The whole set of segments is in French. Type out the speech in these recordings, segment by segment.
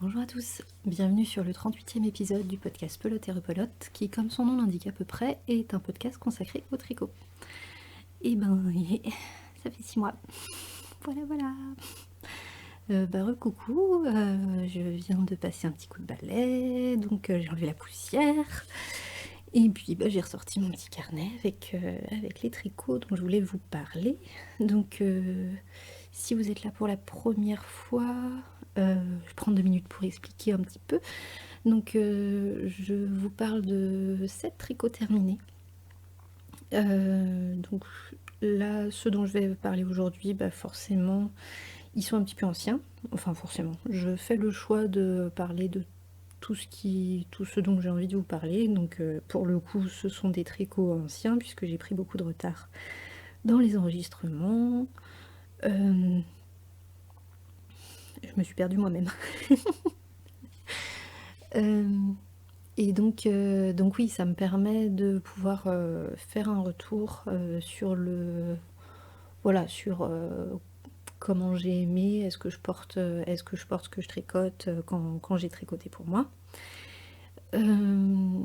Bonjour à tous, bienvenue sur le 38e épisode du podcast Pelote et Repelote, qui, comme son nom l'indique à peu près, est un podcast consacré au tricot. Et ben, ça fait 6 mois. Voilà. Recoucou, je viens de passer un petit coup de balai, donc j'ai enlevé la poussière. Et puis j'ai ressorti mon petit carnet avec les tricots dont je voulais vous parler. Donc si vous êtes là pour la première fois, je prends 2 minutes pour expliquer un petit peu. Donc je vous parle de 7 tricots terminés. Donc là, ceux dont je vais parler aujourd'hui, forcément, ils sont un petit peu anciens. Enfin forcément, je fais le choix de parler de tout ce dont j'ai envie de vous parler. Donc pour le coup, ce sont des tricots anciens puisque j'ai pris beaucoup de retard dans les enregistrements. Je me suis perdue moi-même. Euh, donc oui, ça me permet de pouvoir faire un retour sur comment j'ai aimé, est-ce que je porte ce que je tricote quand j'ai tricoté pour moi. Euh,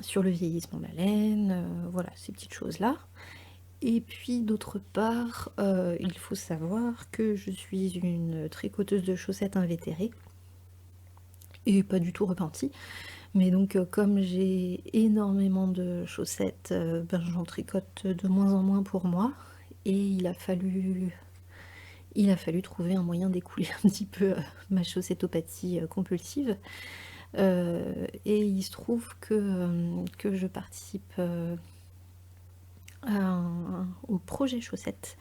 sur le vieillissement de la laine, voilà, ces petites choses-là. Et puis d'autre part, il faut savoir que je suis une tricoteuse de chaussettes invétérée et pas du tout repentie. Mais donc comme j'ai énormément de chaussettes, j'en tricote de moins en moins pour moi. Et il a fallu trouver un moyen d'écouler un petit peu ma chaussettopathie compulsive. Et il se trouve que je participe au projet chaussettes.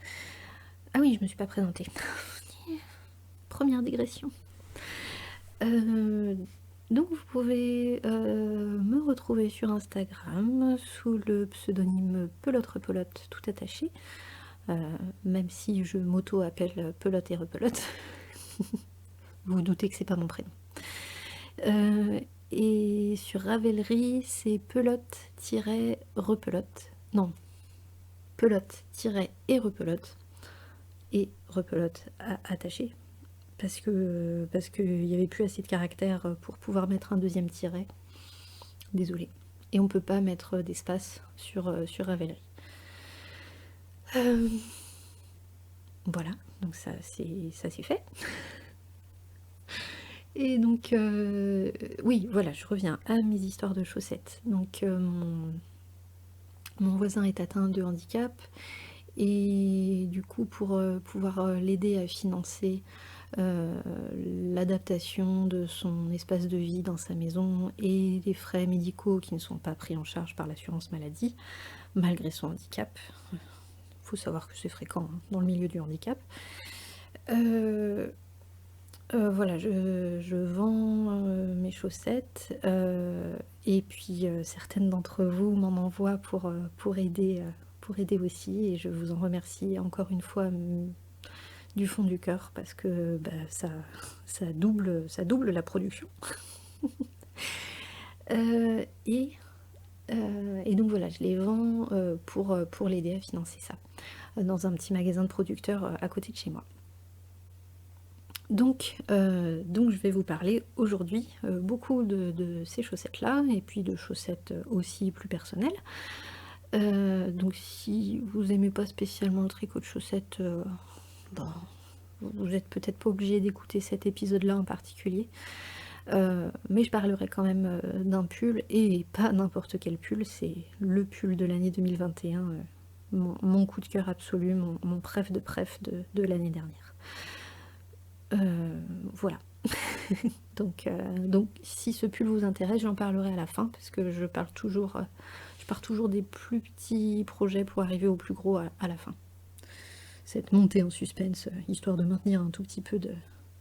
Ah oui, je me suis pas présentée. Première digression. Euh, donc vous pouvez me retrouver sur Instagram sous le pseudonyme Pelote Repelote tout attaché, même si je m'auto-appelle Pelote et Repelote. Vous vous doutez que c'est pas mon prénom. Et sur Ravelry, c'est pelote-repelote. Non, pelote-et-repelote. Et repelote attaché. Parce qu'il n'y avait plus assez de caractères pour pouvoir mettre un deuxième tiret. Désolée. Et on peut pas mettre d'espace sur Ravelry. Voilà, donc ça c'est fait. Et donc, oui, voilà, je reviens à mes histoires de chaussettes. Donc, mon voisin est atteint de handicap et du coup, pour pouvoir l'aider à financer l'adaptation de son espace de vie dans sa maison et les frais médicaux qui ne sont pas pris en charge par l'assurance maladie, malgré son handicap. Il faut savoir que c'est fréquent hein, dans le milieu du handicap. Voilà, je vends mes chaussettes et puis certaines d'entre vous m'en envoient pour aider aussi et je vous en remercie encore une fois du fond du cœur parce que ça double la production. Euh, et, et donc voilà, je les vends pour l'aider à financer ça dans un petit magasin de producteurs à côté de chez moi. Donc je vais vous parler aujourd'hui beaucoup de ces chaussettes-là et puis de chaussettes aussi plus personnelles. Donc si vous n'aimez pas spécialement le tricot de chaussettes, bon, vous n'êtes peut-être pas obligé d'écouter cet épisode-là en particulier. Mais je parlerai quand même d'un pull et pas n'importe quel pull, c'est le pull de l'année 2021, mon coup de cœur absolu, mon préf de l'année dernière. Voilà. Donc si ce pull vous intéresse, j'en parlerai à la fin parce que je pars toujours des plus petits projets pour arriver au plus gros à la fin. Cette montée en suspense, histoire de maintenir un tout petit peu de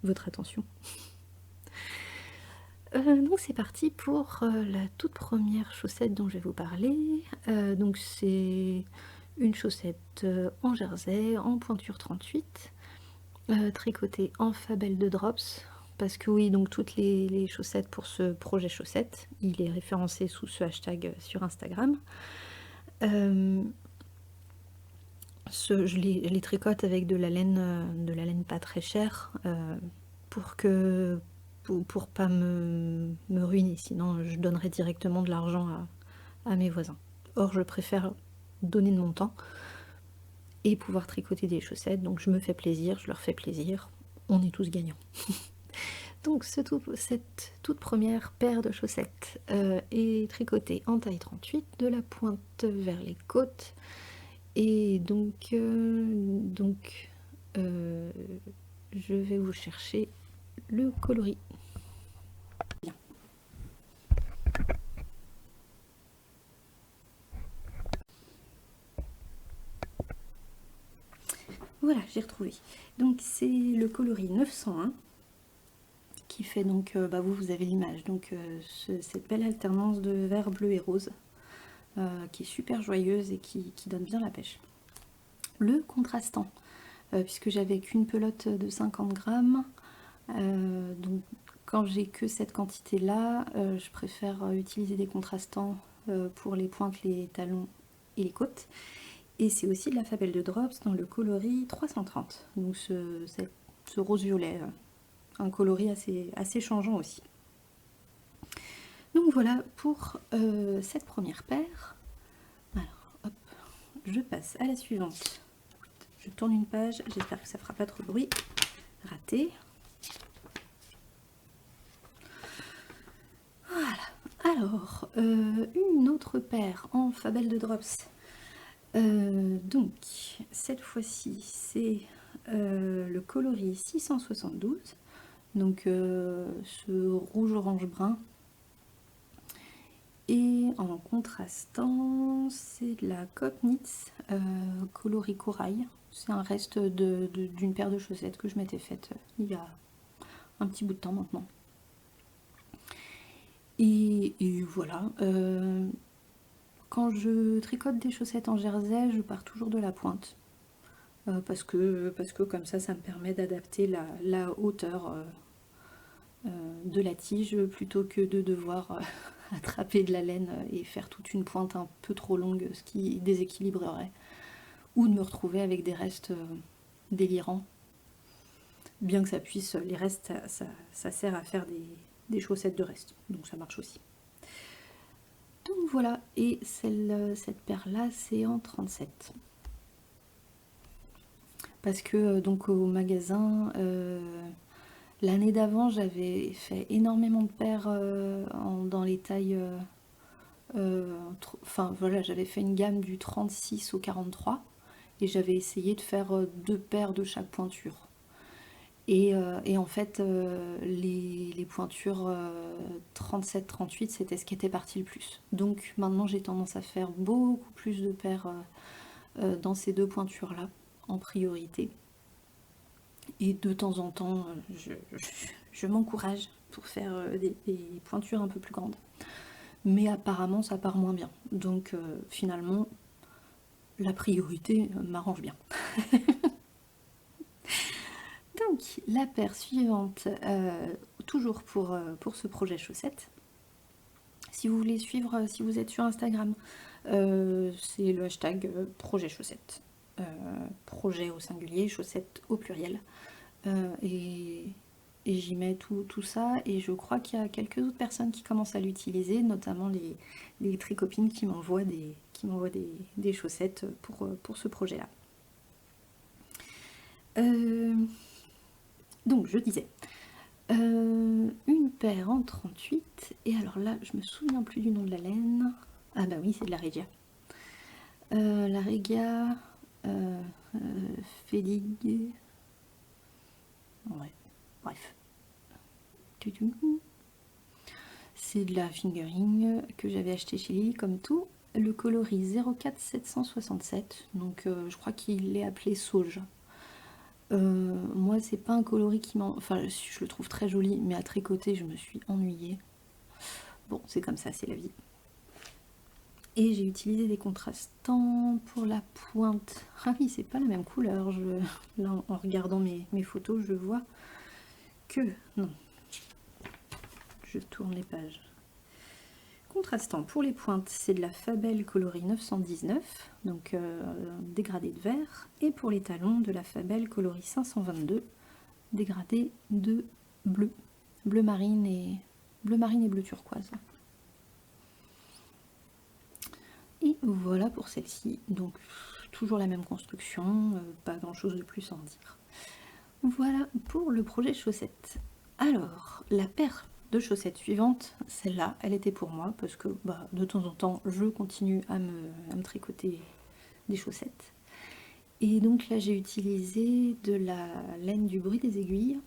votre attention. Donc c'est parti pour la toute première chaussette dont je vais vous parler. Donc c'est une chaussette en jersey, en pointure 38, tricotée en fabelle de drops. Parce que oui, donc toutes les chaussettes pour ce projet chaussettes, il est référencé sous ce hashtag sur Instagram. Je les tricote avec de la laine pas très chère pour que pour pas me ruiner, sinon je donnerais directement de l'argent à mes voisins. Or, je préfère donner de mon temps et pouvoir tricoter des chaussettes, donc je me fais plaisir, je leur fais plaisir, on est tous gagnants. Donc cette toute première paire de chaussettes est tricotée en taille 38, de la pointe vers les côtes, et donc, je vais vous chercher le coloris. Bien. Voilà, j'ai retrouvé. Donc c'est le coloris 901 qui fait donc, vous avez l'image, donc cette belle alternance de vert, bleu et rose qui est super joyeuse et qui donne bien la pêche. Le contrastant, puisque j'avais qu'une pelote de 50 grammes, donc quand j'ai que cette quantité là, je préfère utiliser des contrastants pour les pointes, les talons et les côtes. Et c'est aussi de la Fabelle de Drops dans le coloris 330, donc ce rose violet, un coloris assez changeant aussi. Donc voilà pour cette première paire. Alors hop, je passe à la suivante. Je tourne une page, j'espère que ça fera pas trop de bruit. Raté. Voilà. Alors, une autre paire en Fabelle de Drops. Donc, cette fois-ci, c'est le coloris 672. Donc, ce rouge-orange brun. Et en contrastant, c'est de la Copnitz coloris corail. C'est un reste d'une paire de chaussettes que je m'étais faite il y a un petit bout de temps maintenant. Et voilà. Quand je tricote des chaussettes en jersey, je pars toujours de la pointe. Parce que comme ça me permet d'adapter la hauteur de la tige plutôt que de devoir attraper de la laine et faire toute une pointe un peu trop longue, ce qui déséquilibrerait, ou de me retrouver avec des restes délirants. Bien que ça puisse, les restes, ça sert à faire des chaussettes de reste, donc ça marche aussi. Donc voilà, et cette paire là c'est en 37. Parce que donc au magasin, l'année d'avant j'avais fait énormément de paires dans les tailles, enfin voilà, j'avais fait une gamme du 36 au 43 et j'avais essayé de faire 2 paires de chaque pointure. Et en fait, les pointures 37-38, c'était ce qui était parti le plus. Donc maintenant, j'ai tendance à faire beaucoup plus de paires dans ces 2 pointures-là, en priorité. Et de temps en temps, je m'encourage pour faire des pointures un peu plus grandes. Mais apparemment, ça part moins bien. Donc finalement, la priorité m'arrange bien. Donc, la paire suivante, toujours pour ce projet chaussette. Si vous voulez suivre, si vous êtes sur Instagram, c'est le hashtag projet chaussette. Projet au singulier, chaussette au pluriel. Et j'y mets tout ça. Et je crois qu'il y a quelques autres personnes qui commencent à l'utiliser, notamment les tricopines qui m'envoient des chaussettes pour ce projet-là. Donc je disais, une paire en 38, et alors là je me souviens plus du nom de la laine. Ah bah oui, c'est de la Regia. La Regia Felig. Ouais, bref. C'est de la fingering que j'avais acheté chez Lily comme tout. Le coloris 04767, donc je crois qu'il est appelé Sauge. Moi c'est pas un coloris qui m'en... Enfin je le trouve très joli, mais à tricoter je me suis ennuyée. Bon, c'est comme ça, c'est la vie. Et j'ai utilisé des contrastants pour la pointe. Ah oui, c'est pas la même couleur. Là, en regardant mes photos, je vois que... Non. Je tourne les pages. Contrastant pour les pointes, c'est de la Fabelle coloris 919, donc dégradé de vert. Et pour les talons, de la Fabelle coloris 522, dégradé de bleu. bleu marine et bleu turquoise. Et voilà pour celle-ci. Donc toujours la même construction, pas grand chose de plus à en dire. Voilà pour le projet chaussettes. Alors, la paire de chaussettes suivante, celle-là, elle était pour moi parce que de temps en temps, je continue à me tricoter des chaussettes. Et donc là, j'ai utilisé de la laine du bruit des aiguilles,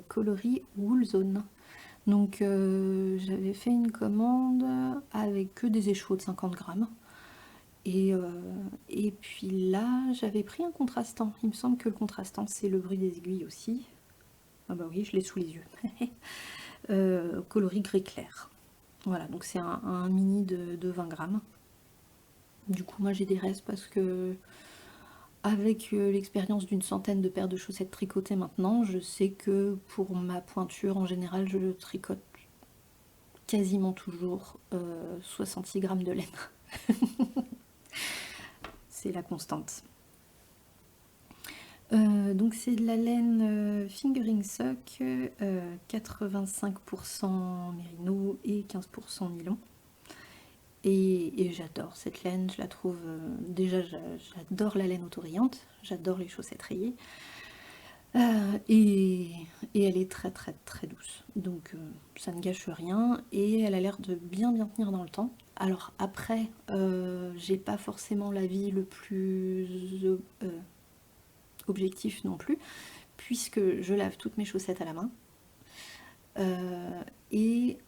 coloris Wool Zone. Donc j'avais fait une commande avec que des écheveaux de 50 grammes. Et puis là, j'avais pris un contrastant. Il me semble que le contrastant, c'est le bruit des aiguilles aussi. Ah bah oui, je l'ai sous les yeux. Coloris gris clair. Voilà, donc c'est un mini de 20 grammes. Du coup, moi j'ai des restes parce que avec l'expérience d'une centaine de paires de chaussettes tricotées maintenant, je sais que pour ma pointure, en général, je tricote quasiment toujours 66 grammes de laine. C'est la constante. Donc c'est de la laine Fingering Sock, 85% mérino et 15% nylon. Et j'adore cette laine, je la trouve... déjà, j'adore la laine autorayante, j'adore les chaussettes rayées. Et elle est très très très douce, donc ça ne gâche rien et elle a l'air de bien tenir dans le temps. Alors après, j'ai pas forcément l'avis le plus objectif non plus, puisque je lave toutes mes chaussettes à la main. Et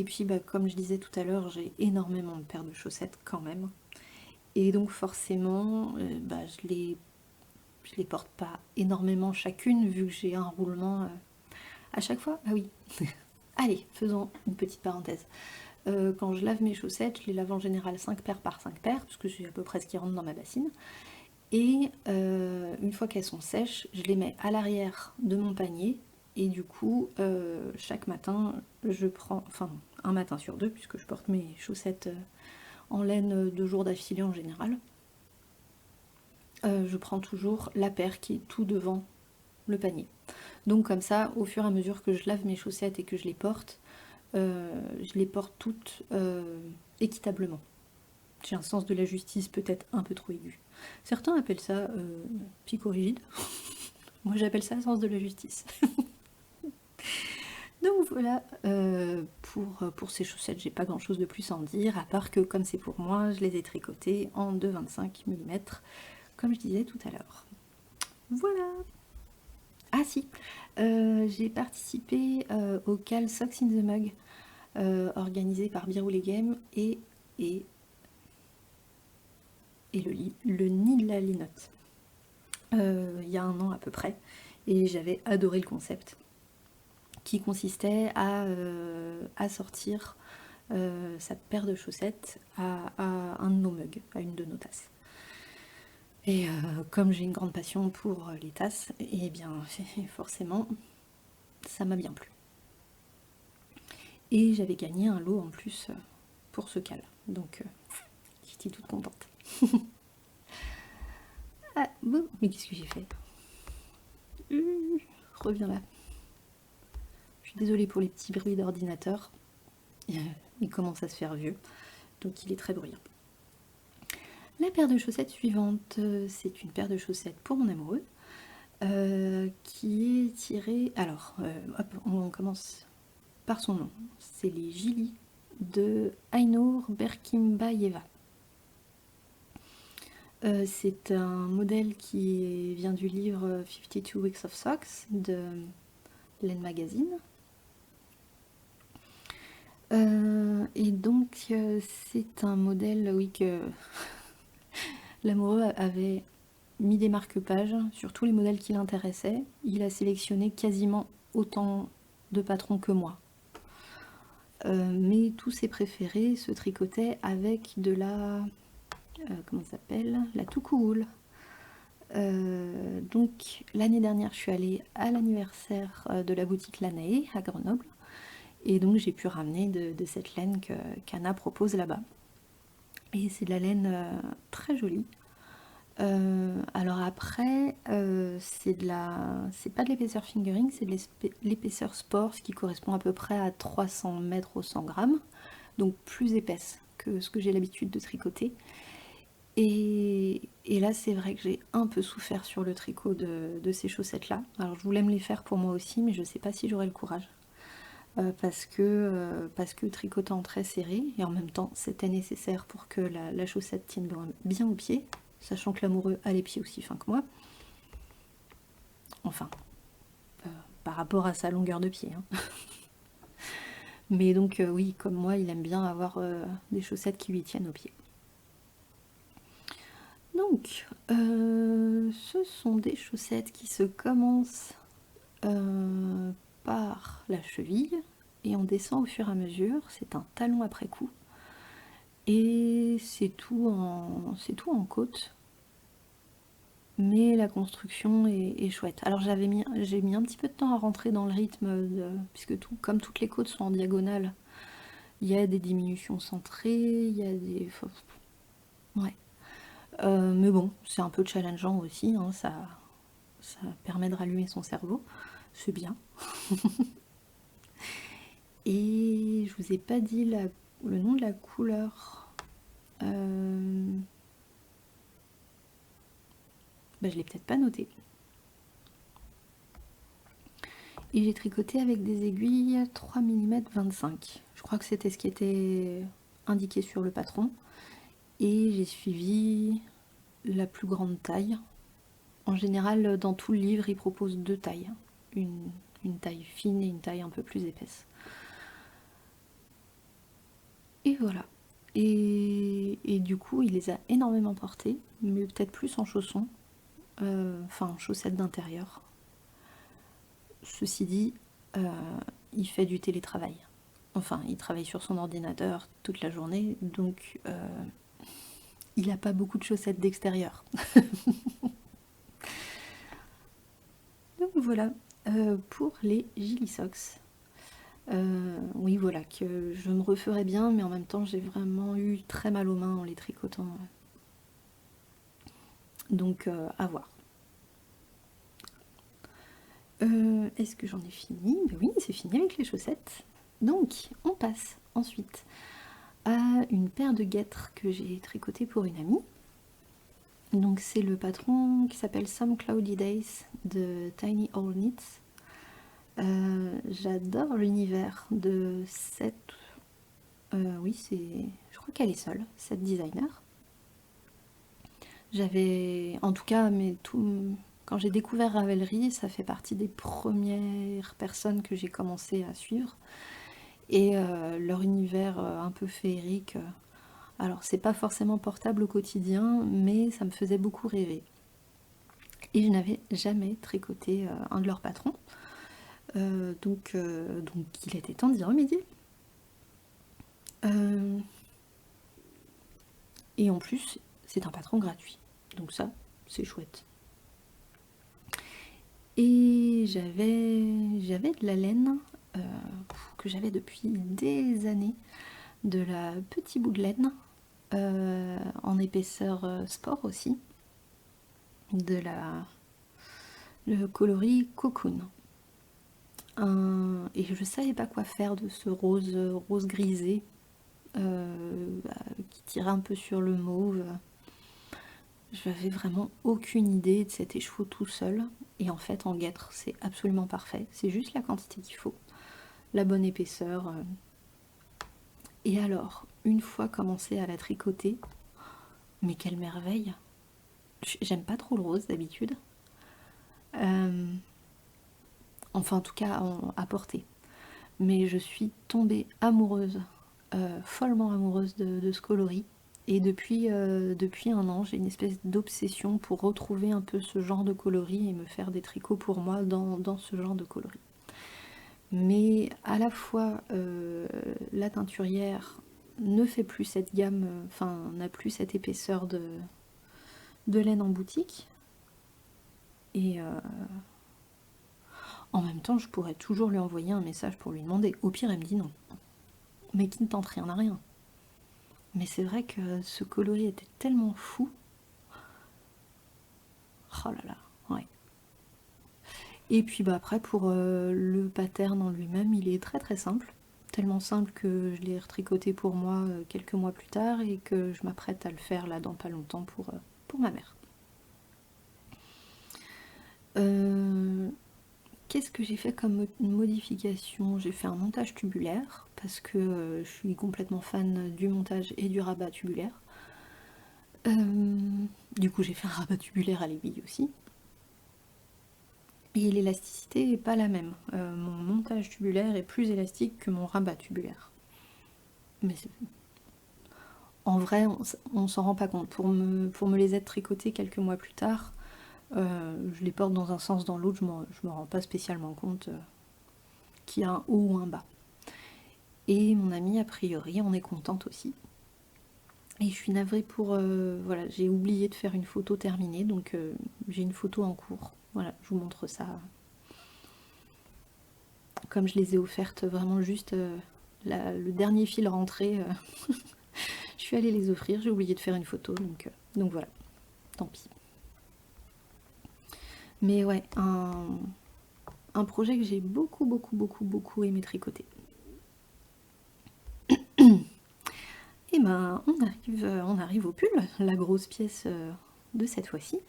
puis comme je disais tout à l'heure, j'ai énormément de paires de chaussettes quand même. Et donc forcément, je les porte pas énormément chacune, vu que j'ai un roulement à chaque fois. Ah oui. Allez, faisons une petite parenthèse. Quand je lave mes chaussettes, je les lave en général 5 paires par 5 paires, parce que c'est à peu près ce qui rentre dans ma bassine. Et une fois qu'elles sont sèches, je les mets à l'arrière de mon panier. Et du coup, chaque matin, je prends, enfin un matin sur deux, puisque je porte mes chaussettes en laine 2 jours d'affilée en général, je prends toujours la paire qui est tout devant le panier. Donc comme ça, au fur et à mesure que je lave mes chaussettes et que je les porte toutes équitablement. J'ai un sens de la justice peut-être un peu trop aigu. Certains appellent ça psychorigide. Moi j'appelle ça sens de la justice. Donc voilà, pour ces chaussettes, j'ai pas grand chose de plus à en dire, à part que comme c'est pour moi, je les ai tricotées en 2,25 mm, comme je disais tout à l'heure. Voilà. Ah si, j'ai participé au Cal Socks in the Mug, organisé par Biroulé Game et le nid de la linotte, il y a 1 an à peu près, et j'avais adoré le concept qui consistait à sortir sa paire de chaussettes à un de nos mugs, à une de nos tasses. Et comme j'ai une grande passion pour les tasses, et bien forcément ça m'a bien plu. Et j'avais gagné un lot en plus pour ce cal, donc j'étais toute contente. Ah bon, mais qu'est-ce que j'ai fait? Reviens là. Je suis désolée pour les petits bruits d'ordinateur. Il commence à se faire vieux, donc il est très bruyant. La paire de chaussettes suivante, c'est une paire de chaussettes pour mon amoureux, qui est tirée... Alors, hop, on commence par son nom. C'est les Gili de Aynur Berkimbayeva. C'est un modèle qui vient du livre 52 Weeks of Socks de Laine Magazine. Et donc c'est un modèle, oui, que l'amoureux avait mis des marque-pages sur tous les modèles qui l'intéressaient. Il a sélectionné quasiment autant de patrons que moi. Mais tous ses préférés se tricotaient avec de la... comment ça s'appelle? La toucouhoule. Donc l'année dernière, je suis allée à l'anniversaire de la boutique Lanae à Grenoble. Et donc j'ai pu ramener de cette laine qu'Anna propose là-bas. Et c'est de la laine très jolie. Alors après, c'est pas de l'épaisseur fingering, c'est de l'épaisseur sport, ce qui correspond à peu près à 300 mètres au 100 grammes, donc plus épaisse que ce que j'ai l'habitude de tricoter. Et là, c'est vrai que j'ai un peu souffert sur le tricot de ces chaussettes-là. Alors, je voulais me les faire pour moi aussi, mais je sais pas si j'aurai le courage. Parce que tricotant très serré, et en même temps, c'était nécessaire pour que la chaussette tienne bien au pied, sachant que l'amoureux a les pieds aussi fins que moi. Enfin, par rapport à sa longueur de pied, hein. Mais donc, oui, comme moi, il aime bien avoir des chaussettes qui lui tiennent au pied. Donc, ce sont des chaussettes qui se commencent par la cheville et on descend au fur et à mesure. C'est un talon après coup et c'est tout en côte. Mais la construction est chouette. Alors j'ai mis un petit peu de temps à rentrer dans le rythme, puisque comme toutes les côtes sont en diagonale, il y a des diminutions centrées, il y a des... Ouais. Mais bon, c'est un peu challengeant aussi, hein, ça permet de rallumer son cerveau, c'est bien. Et je vous ai pas dit le nom de la couleur. Je l'ai peut-être pas noté. Et j'ai tricoté avec des aiguilles 3 mm 25. Je crois que c'était ce qui était indiqué sur le patron. Et j'ai suivi la plus grande taille. En général, dans tout le livre, il propose deux tailles. Une taille fine et une taille un peu plus épaisse. Et voilà. Et du coup, il les a énormément portés, mais peut-être plus en chaussons, enfin en chaussettes d'intérieur. Ceci dit, il fait du télétravail. Enfin, il travaille sur son ordinateur toute la journée, donc il n'a pas beaucoup de chaussettes d'extérieur. Donc voilà, pour les Gilly Socks. Oui, voilà, que je me referais bien, mais en même temps, j'ai vraiment eu très mal aux mains en les tricotant. Donc, à voir. Est-ce que j'en ai fini? Ben oui, c'est fini avec les chaussettes. Donc, on passe ensuite à une paire de guêtres que j'ai tricotées pour une amie. Donc, c'est le patron qui s'appelle Some Cloudy Days de Tiny Old Knits. J'adore l'univers de cette... oui, je crois qu'elle est seule, cette designer. En tout cas, quand j'ai découvert Ravelry, ça fait partie des premières personnes que j'ai commencé à suivre. Et leur univers un peu féerique, alors c'est pas forcément portable au quotidien, mais ça me faisait beaucoup rêver. Et je n'avais jamais tricoté un de leurs patrons. Donc il était temps d'y remédier. Et en plus, c'est un patron gratuit. Donc ça, c'est chouette. Et j'avais de la laine que j'avais depuis des années, de la petit bout de laine en épaisseur sport aussi, le coloris Cocoon. Et je savais pas quoi faire de ce rose grisé qui tirait un peu sur le mauve. J'avais vraiment aucune idée de cet écheveau tout seul. Et en fait, en guêtre, c'est absolument parfait. C'est juste la quantité qu'il faut, la bonne épaisseur. Et alors, une fois commencé à la tricoter, mais quelle merveille! J'aime pas trop le rose d'habitude. Enfin, en tout cas, à porter. Mais je suis tombée amoureuse, follement amoureuse de ce coloris. Et depuis un an, j'ai une espèce d'obsession pour retrouver un peu ce genre de coloris et me faire des tricots pour moi dans ce genre de coloris. Mais à la fois, la teinturière ne fait plus cette gamme, enfin n'a plus cette épaisseur de laine en boutique. Et en même temps, je pourrais toujours lui envoyer un message pour lui demander. Au pire, elle me dit non. Mais qui ne tente rien à rien. Mais c'est vrai que ce coloris était tellement fou. Oh là là, ouais. Et puis bah après pour le pattern en lui-même, il est très très simple. Tellement simple que je l'ai retricoté pour moi quelques mois plus tard et que je m'apprête à le faire là dans pas longtemps pour ma mère. Qu'est-ce que j'ai fait comme modification? J'ai fait un montage tubulaire parce que je suis complètement fan du montage et du rabat tubulaire. Du coup j'ai fait un rabat tubulaire à l'aiguille aussi. Et l'élasticité n'est pas la même. Mon montage tubulaire est plus élastique que mon rabat tubulaire. Mais en vrai, on s'en rend pas compte. Pour me les être tricotés quelques mois plus tard, je les porte dans un sens, dans l'autre, je me rends pas spécialement compte qu'il y a un haut ou un bas. Et mon amie, a priori, en est contente aussi. Et je suis navrée pour... voilà, j'ai oublié de faire une photo terminée, donc j'ai une photo en cours. Voilà, je vous montre ça. Comme je les ai offertes vraiment juste le dernier fil rentré, je suis allée les offrir, j'ai oublié de faire une photo, donc voilà, tant pis. Mais ouais, un projet que j'ai beaucoup aimé tricoter. Et ben on arrive au pull, la grosse pièce de cette fois-ci.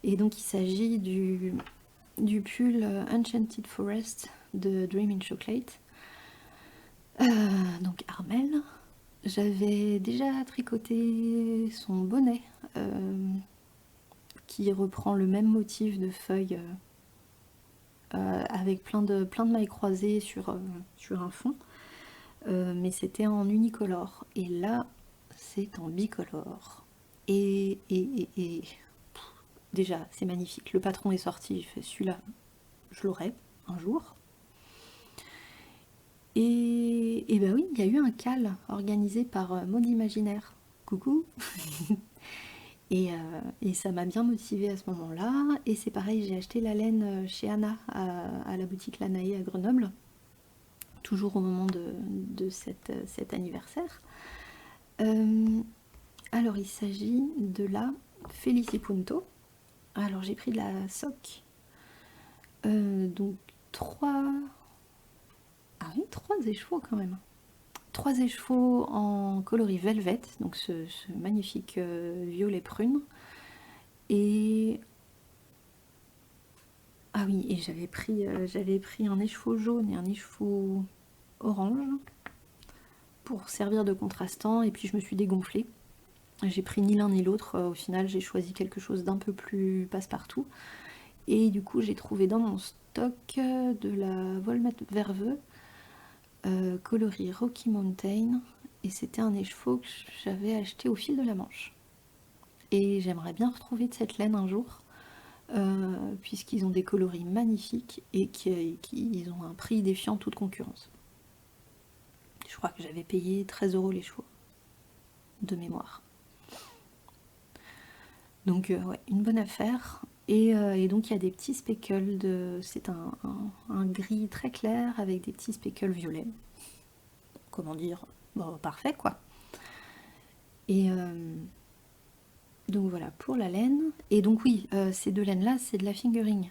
Et donc il s'agit du pull Enchanted Forest de Dream in Chocolate. Donc Armel. J'avais déjà tricoté son bonnet qui reprend le même motif de feuilles avec plein de mailles croisées sur un fond. Mais c'était en unicolore. Et là, c'est en bicolore. Et déjà, c'est magnifique. Le patron est sorti, j'ai fait celui-là, je l'aurai un jour. Et ben oui, il y a eu un cal organisé par Mode Imaginaire. Coucou. Et ça m'a bien motivée à ce moment-là. Et c'est pareil, j'ai acheté la laine chez Anna à la boutique Lanae à Grenoble, toujours au moment de cet anniversaire. Alors il s'agit de la Felicipunto. Alors j'ai pris de la sock. Donc 3... Ah oui, 3 écheveaux quand même. 3 écheveaux en coloris velvet, donc ce magnifique violet prune. Et... Ah oui, et j'avais pris un écheveau jaune et un écheveau orange pour servir de contrastant, et puis je me suis dégonflée. J'ai pris ni l'un ni l'autre, au final j'ai choisi quelque chose d'un peu plus passe-partout. Et du coup j'ai trouvé dans mon stock de la Volmet Verveux, coloris Rocky Mountain, et c'était un écheveau que j'avais acheté au fil de la Manche. Et j'aimerais bien retrouver de cette laine un jour, puisqu'ils ont des coloris magnifiques et qu'ils ont un prix défiant toute concurrence. Je crois que j'avais payé 13 € les chevaux, de mémoire. Donc ouais, une bonne affaire. Et donc il y a des petits speckles, c'est un gris très clair avec des petits speckles violets. Comment dire, bon, parfait quoi. Et donc voilà pour la laine. Et donc oui, ces deux laines là, c'est de la fingering.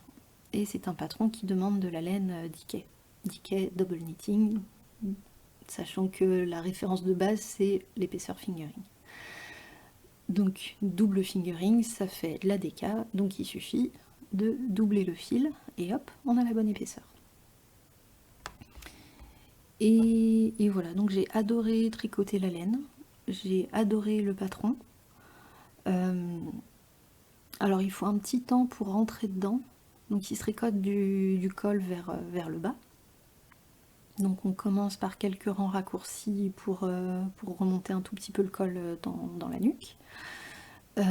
Et c'est un patron qui demande de la laine Dikay. Dikay Double Knitting, sachant que la référence de base c'est l'épaisseur fingering. Donc double fingering, ça fait de la DK, donc il suffit de doubler le fil et hop, on a la bonne épaisseur. Et voilà, donc j'ai adoré tricoter la laine, j'ai adoré le patron. Alors il faut un petit temps pour rentrer dedans, donc il se tricote du col vers le bas. Donc on commence par quelques rangs raccourcis pour remonter un tout petit peu le col dans la nuque. Ah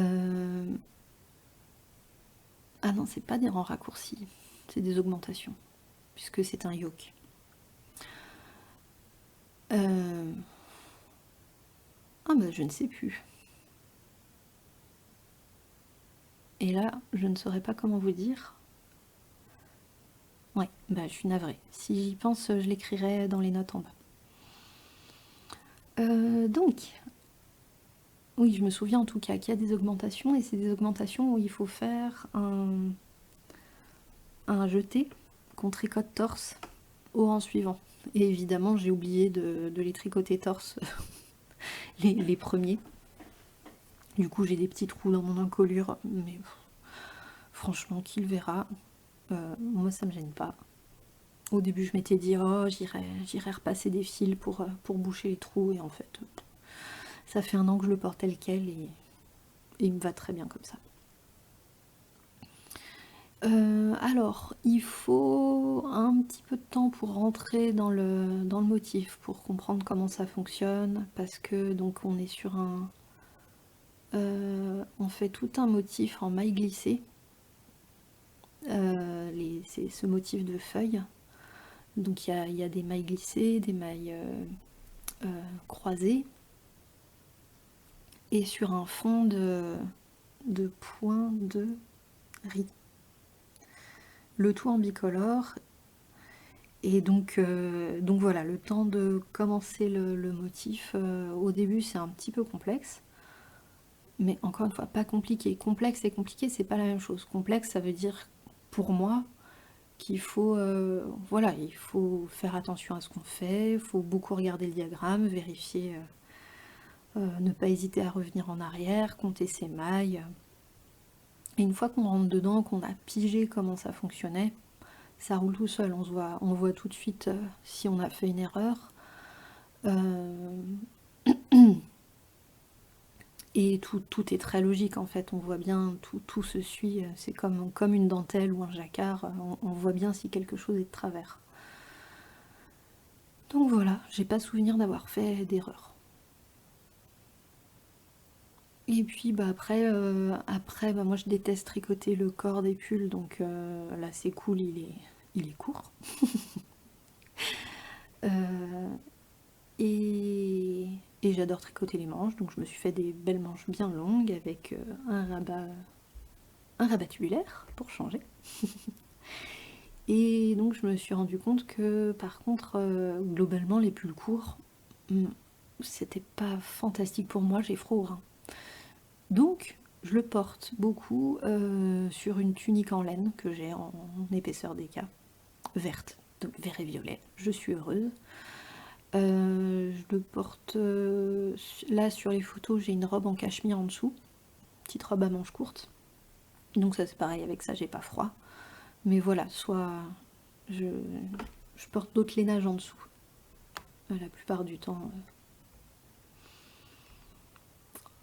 non, c'est pas des rangs raccourcis, c'est des augmentations, puisque c'est un yoke. Ah bah je ne sais plus. Et là, je ne saurais pas comment vous dire. Ouais, bah je suis navrée. Si j'y pense, je l'écrirai dans les notes en bas. Donc, Oui, je me souviens en tout cas qu'il y a des augmentations, et c'est des augmentations où il faut faire un jeté qu'on tricote torse au rang suivant. Et évidemment, j'ai oublié de les tricoter torse les premiers. Du coup, j'ai des petits trous dans mon encolure, mais franchement, qui le verra? Moi, ça me gêne pas. Au début, je m'étais dit, oh, j'irai repasser des fils pour boucher les trous, et en fait, ça fait un an que je le porte tel quel, et il me va très bien comme ça. Alors, il faut un petit peu de temps pour rentrer dans le motif, pour comprendre comment ça fonctionne, parce que donc on est sur on fait tout un motif en maille glissée, c'est ce motif de feuilles. Donc il y a des mailles glissées, des mailles croisées, et sur un fond de points de riz. Le tout en bicolore. Et donc voilà, le temps de commencer le motif, au début c'est un petit peu complexe, mais encore une fois, pas compliqué. Complexe et compliqué, c'est pas la même chose. Complexe, ça veut dire, pour moi, qu'il faut, voilà, il faut faire attention à ce qu'on fait, il faut beaucoup regarder le diagramme, vérifier, ne pas hésiter à revenir en arrière, compter ses mailles. Et une fois qu'on rentre dedans, qu'on a pigé comment ça fonctionnait, ça roule tout seul, on voit tout de suite si on a fait une erreur. Et tout est très logique en fait, on voit bien, tout se suit, c'est comme une dentelle ou un jacquard, on voit bien si quelque chose est de travers. Donc voilà, j'ai pas souvenir d'avoir fait d'erreur. Et puis bah après bah, moi je déteste tricoter le corps des pulls, donc là c'est cool, il est court. Euh, et j'adore tricoter les manches, donc je me suis fait des belles manches bien longues avec un rabat tubulaire pour changer. Et donc je me suis rendu compte que par contre, globalement les pulls courts, c'était pas fantastique pour moi, j'ai froid au rein. Donc je le porte beaucoup sur une tunique en laine que j'ai en épaisseur d'éca, verte, donc vert et violet, je suis heureuse. Je le porte là sur les photos, j'ai une robe en cachemire en dessous, petite robe à manches courtes, donc ça c'est pareil, avec ça j'ai pas froid. Mais voilà, soit je porte d'autres lainages en dessous la plupart du temps.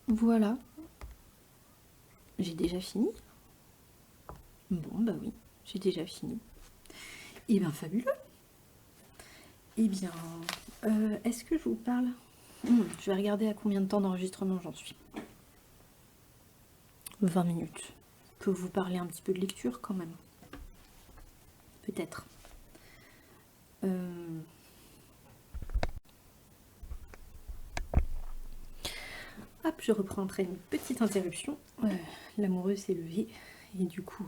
Voilà, j'ai déjà fini. Bon bah oui, j'ai déjà fini. Et bien fabuleux. Eh bien, est-ce que je vous parle? Je vais regarder à combien de temps d'enregistrement j'en suis. 20 minutes. Je peux vous parler un petit peu de lecture quand même. Peut-être. Hop, je reprends après une petite interruption. L'amoureux s'est levé et du coup,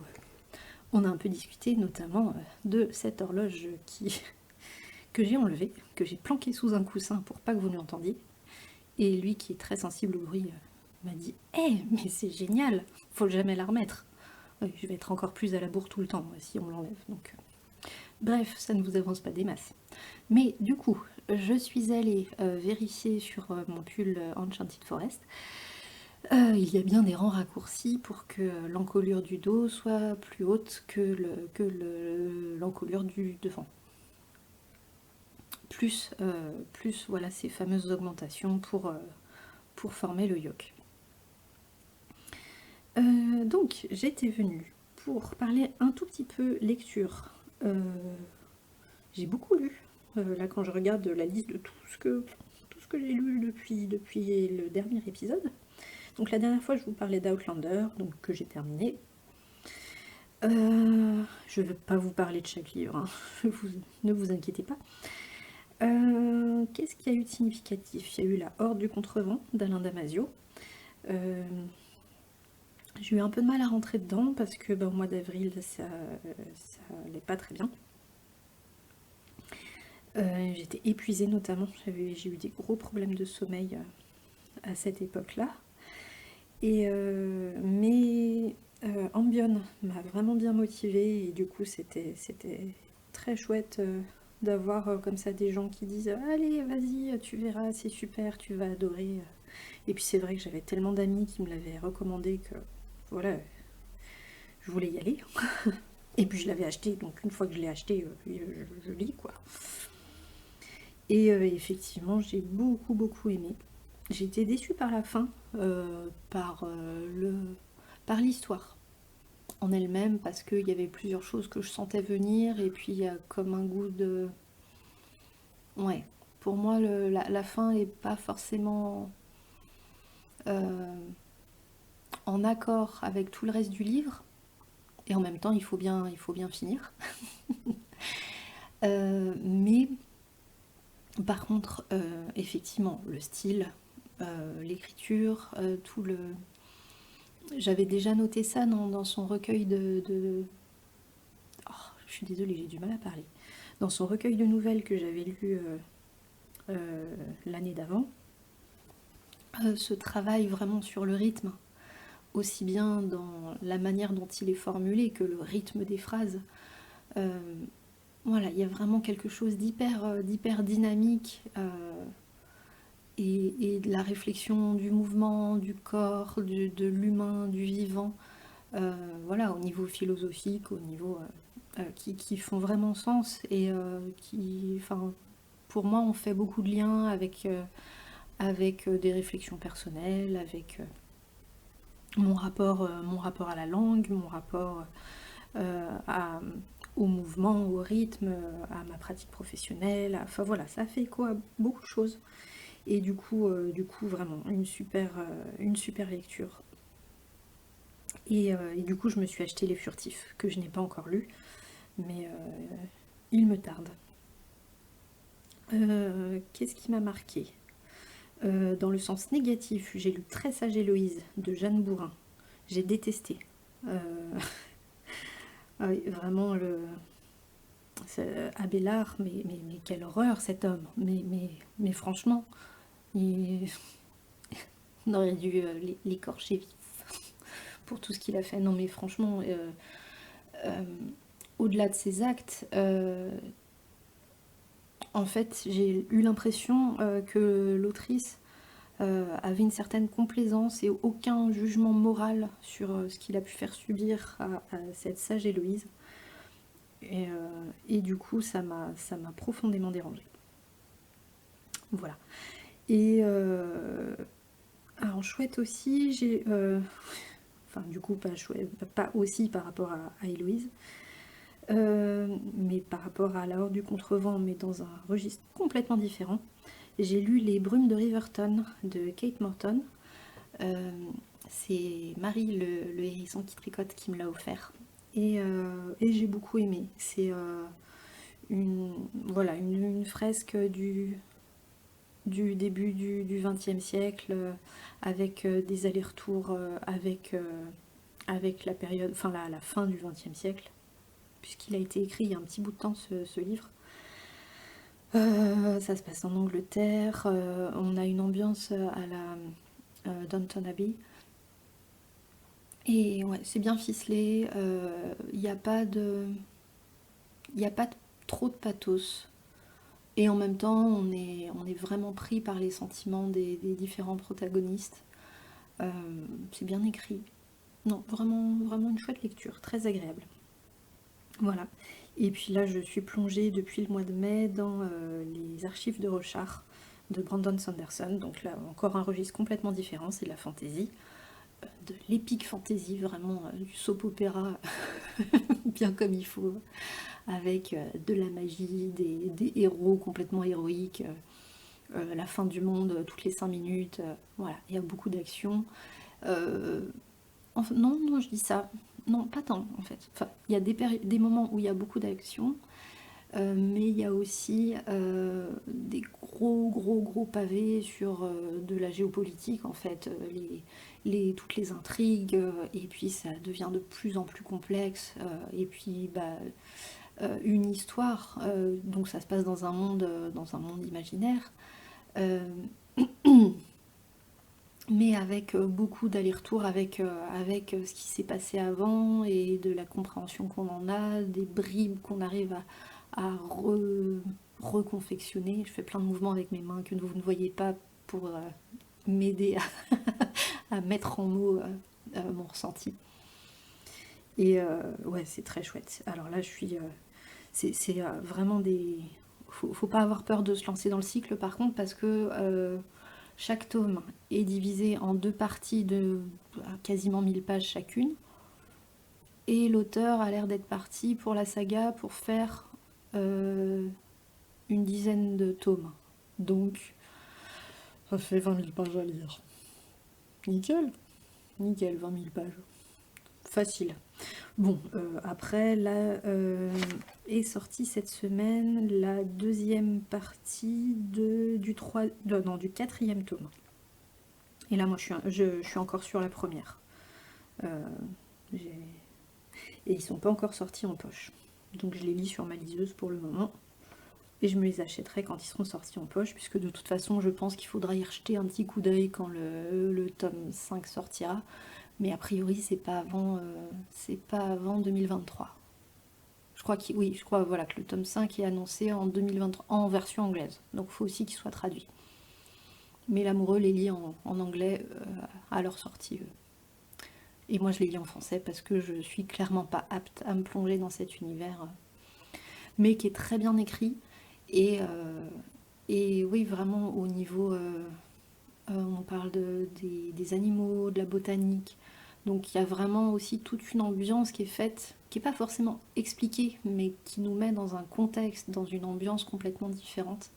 on a un peu discuté notamment de cette horloge que j'ai enlevée, que j'ai planquée sous un coussin pour pas que vous l'entendiez. Et lui, qui est très sensible au bruit, m'a dit « Eh, mais c'est génial, faut jamais la remettre. » Je vais être encore plus à la bourre tout le temps si on l'enlève. Donc, bref, ça ne vous avance pas des masses. Mais du coup, je suis allée vérifier sur mon pull Enchanted Forest. Il y a bien des rangs raccourcis pour que l'encolure du dos soit plus haute que l'encolure du devant. Plus voilà ces fameuses augmentations pour former le yoke. Donc j'étais venue pour parler un tout petit peu lecture. J'ai beaucoup lu. Là quand je regarde la liste de tout ce que j'ai lu depuis le dernier épisode. Donc la dernière fois je vous parlais d'Outlander, donc que j'ai terminé. Je ne vais pas vous parler de chaque livre, hein. Ne vous inquiétez pas. Qu'est-ce qu'il y a eu de significatif? Il y a eu La Horde du Contrevent d'Alain Damasio. J'ai eu un peu de mal à rentrer dedans parce que au mois d'avril ça allait pas très bien. J'étais épuisée notamment, j'ai eu des gros problèmes de sommeil à cette époque-là. Mais Ambion m'a vraiment bien motivée et du coup c'était très chouette d'avoir comme ça des gens qui disent allez vas-y tu verras c'est super tu vas adorer. Et puis c'est vrai que j'avais tellement d'amis qui me l'avaient recommandé que voilà je voulais y aller. Et puis je l'avais acheté donc une fois que je l'ai acheté je lis quoi. Et effectivement j'ai beaucoup aimé. J'ai été déçue par la fin, par l'histoire en elle-même, parce qu'il y avait plusieurs choses que je sentais venir, et puis il y a comme un goût de... Ouais, pour moi, la fin est pas forcément euh, en accord avec tout le reste du livre, et en même temps, il faut bien finir. Mais par contre, effectivement, le style, l'écriture, tout le... J'avais déjà noté ça dans son recueil Oh, je suis désolée, j'ai du mal à parler. Dans son recueil de nouvelles que j'avais lu l'année d'avant, ce travail vraiment sur le rythme, aussi bien dans la manière dont il est formulé que le rythme des phrases. Euh, voilà, il y a vraiment quelque chose d'hyper dynamique et de la réflexion du mouvement, du corps, de l'humain, du vivant. Voilà, au niveau philosophique, au niveau qui font vraiment sens et qui, enfin, pour moi, on fait beaucoup de liens avec des réflexions personnelles, avec mon rapport à la langue, mon rapport au mouvement, au rythme, à ma pratique professionnelle. Enfin voilà, ça fait quoi beaucoup de choses. Et du coup vraiment, une super lecture. Et du coup, je me suis acheté Les Furtifs, que je n'ai pas encore lu, mais il me tarde. Qu'est-ce qui m'a marqué dans le sens négatif, j'ai lu Très sage Héloïse de Jeanne Bourrin. J'ai détesté. Euh, ah oui, vraiment, Abélard, mais quelle horreur cet homme. Mais franchement, il, on aurait dû l'écorcher vite pour tout ce qu'il a fait. Non, mais franchement, euh, au-delà de ses actes, en fait, j'ai eu l'impression que l'autrice avait une certaine complaisance et aucun jugement moral sur ce qu'il a pu faire subir à cette sage Héloïse. Et du coup, ça m'a profondément dérangée. Voilà. Et alors, chouette aussi, j'ai. Enfin, du coup, pas chouette, pas aussi par rapport à Héloïse, mais par rapport à La Horde du Contrevent, mais dans un registre complètement différent. J'ai lu Les Brumes de Riverton de Kate Morton. Euh, c'est Marie, le hérisson qui tricote, qui me l'a offert. Et j'ai beaucoup aimé. C'est voilà, une fresque du début du XXe siècle, avec des allers-retours avec la période, enfin la fin du XXe siècle, puisqu'il a été écrit il y a un petit bout de temps ce livre. Ça se passe en Angleterre, on a une ambiance à la Downton Abbey. Et ouais, c'est bien ficelé, il n'y a pas de, il y a pas trop de pathos. Et en même temps, on est vraiment pris par les sentiments des différents protagonistes. C'est bien écrit. Non, vraiment une chouette lecture, très agréable. Voilà. Et puis là, je suis plongée depuis le mois de mai dans les archives de Rochard de Brandon Sanderson. Donc là, encore un registre complètement différent, c'est de la fantasy, de l'épique fantasy, vraiment du soap opéra bien comme il faut, avec de la magie, des héros complètement héroïques, la fin du monde toutes les 5 minutes. Voilà, il y a beaucoup d'action. Euh, non, non, je dis ça. Non, pas tant en fait. Enfin, il y a des moments où il y a beaucoup d'action, mais il y a aussi des gros pavés sur de la géopolitique en fait, toutes les intrigues, et puis ça devient de plus en plus complexe, et puis bah, une histoire, donc ça se passe dans un monde imaginaire. Euh, mais avec beaucoup d'allers-retours avec ce qui s'est passé avant et de la compréhension qu'on en a, des bribes qu'on arrive à reconfectionner. Je fais plein de mouvements avec mes mains que vous ne voyez pas pour m'aider à mettre en mots mon ressenti. Et ouais, c'est très chouette. Alors là, je suis... c'est vraiment des... Faut pas avoir peur de se lancer dans le cycle, par contre, parce que chaque tome est divisé en 2 parties de quasiment 1000 pages chacune. Et l'auteur a l'air d'être parti pour la saga pour faire une dizaine de tomes. Donc, ça fait 20 000 pages à lire. Nickel. Nickel, 20 000 pages. Facile. Bon, après, là, est sortie cette semaine la deuxième partie du 4e tome. Et là, moi, je suis encore sur la première. Et ils sont pas encore sortis en poche. Donc je les lis sur ma liseuse pour le moment. Et je me les achèterai quand ils seront sortis en poche, puisque de toute façon, je pense qu'il faudra y rejeter un petit coup d'œil quand le tome 5 sortira. Mais a priori, c'est pas avant 2023. Je crois voilà, que le tome 5 est annoncé en 2023 en version anglaise. Donc il faut aussi qu'il soit traduit. Mais l'amoureux les lit en anglais à leur sortie. Et moi je les lis en français parce que je suis clairement pas apte à me plonger dans cet univers. Mais qui est très bien écrit. Et oui, vraiment au niveau... on parle des animaux, de la botanique. Donc il y a vraiment aussi toute une ambiance qui est faite, qui n'est pas forcément expliquée, mais qui nous met dans un contexte, dans une ambiance complètement différente,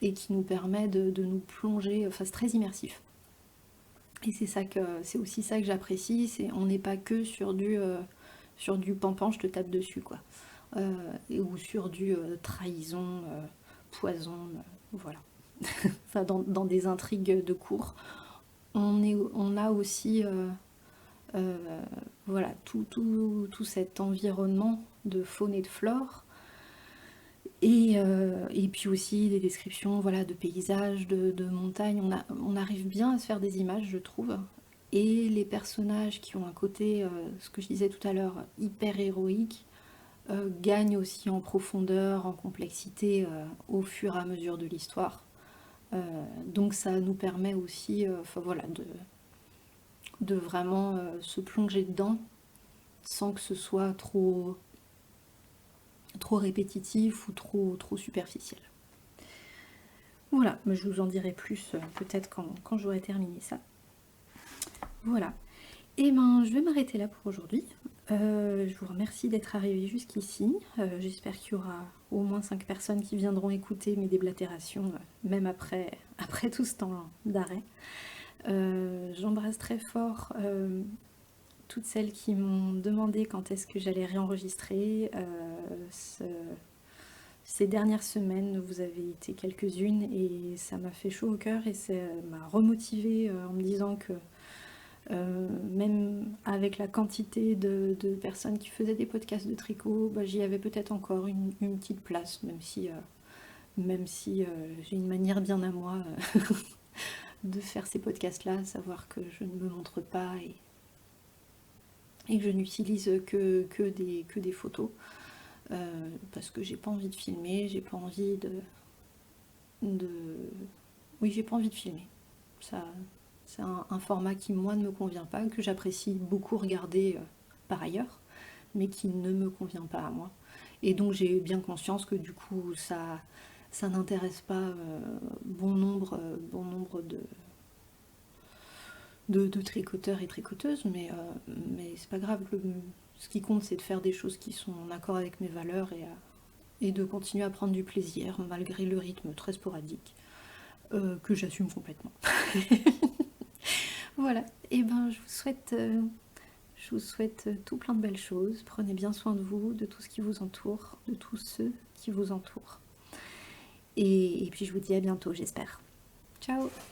et qui nous permet de nous plonger, enfin c'est très immersif. Et c'est aussi ça que j'apprécie, on n'est pas que sur du pampan, je te tape dessus, quoi. Ou sur du trahison, poison, voilà. Enfin, dans des intrigues de cours. On a aussi voilà, tout cet environnement de faune et de flore. Et puis aussi des descriptions, voilà, de paysages, de montagnes. On arrive bien à se faire des images, je trouve. Et les personnages qui ont un côté, ce que je disais tout à l'heure, hyper héroïque, gagnent aussi en profondeur, en complexité au fur et à mesure de l'histoire. Donc ça nous permet aussi enfin, voilà, de vraiment se plonger dedans sans que ce soit trop répétitif ou trop superficiel. Voilà, mais je vous en dirai plus peut-être quand j'aurai terminé ça. Voilà. Et ben je vais m'arrêter là pour aujourd'hui. Je vous remercie d'être arrivé jusqu'ici. J'espère qu'il y aura au moins 5 personnes qui viendront écouter mes déblatérations, même après tout ce temps d'arrêt. J'embrasse très fort toutes celles qui m'ont demandé quand est-ce que j'allais réenregistrer. Ces dernières semaines, vous avez été quelques-unes et ça m'a fait chaud au cœur et ça m'a remotivée en me disant que même avec la quantité de personnes qui faisaient des podcasts de tricot, bah, j'y avais peut-être encore une petite place, même si j'ai une manière bien à moi de faire ces podcasts-là, savoir que je ne me montre pas et que je n'utilise que des photos, parce que j'ai pas envie de filmer, j'ai pas envie oui, j'ai pas envie de filmer. Ça, c'est un format qui, moi, ne me convient pas, que j'apprécie beaucoup regarder par ailleurs, mais qui ne me convient pas à moi. Et donc j'ai bien conscience que du coup, ça n'intéresse pas bon nombre de tricoteurs et tricoteuses, mais c'est pas grave. Ce qui compte, c'est de faire des choses qui sont en accord avec mes valeurs et de continuer à prendre du plaisir, malgré le rythme très sporadique, que j'assume complètement. Voilà, et ben je vous souhaite tout plein de belles choses. Prenez bien soin de vous, de tout ce qui vous entoure, de tous ceux qui vous entourent. Et puis je vous dis à bientôt, j'espère. Ciao!